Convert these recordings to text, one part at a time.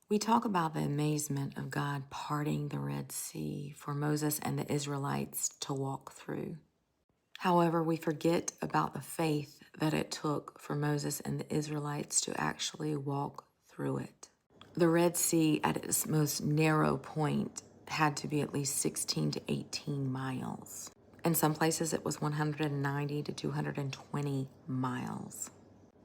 We talk about the amazement of God parting the Red Sea for Moses and the Israelites to walk through. However, we forget about the faith that it took for Moses and the Israelites to actually walk through it. The Red Sea, at its most narrow point, had to be at least 16 to 18 miles. In some places, it was 190 to 220 miles.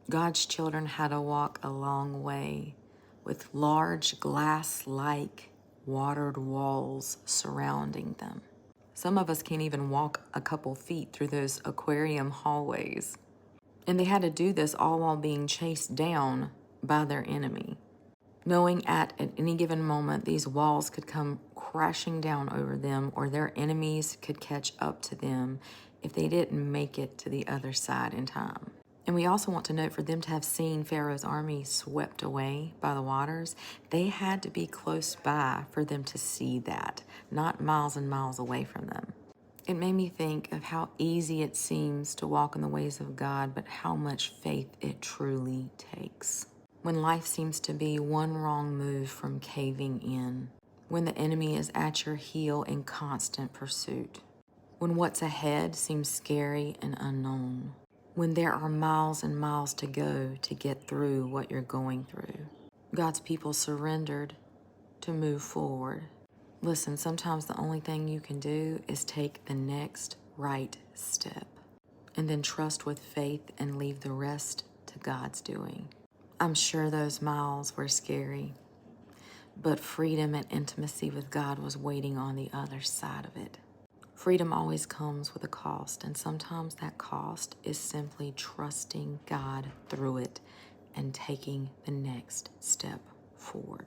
God's children had to walk a long way with large glass-like watered walls surrounding them. Some of us can't even walk a couple feet through those aquarium hallways. And they had to do this all while being chased down by their enemy, knowing at any given moment these walls could come crashing down over them or their enemies could catch up to them if they didn't make it to the other side in time. And we also want to note, for them to have seen Pharaoh's army swept away by the waters, they had to be close by for them to see that, not miles and miles away from them. It made me think of how easy it seems to walk in the ways of God, but how much faith it truly takes. When life seems to be one wrong move from caving in, when the enemy is at your heel in constant pursuit, when what's ahead seems scary and unknown, when there are miles and miles to go to get through what you're going through, God's people surrendered to move forward. Listen, sometimes the only thing you can do is take the next right step and then trust with faith and leave the rest to God's doing. I'm sure those miles were scary, but freedom and intimacy with God was waiting on the other side of it. Freedom always comes with a cost, and sometimes that cost is simply trusting God through it and taking the next step forward.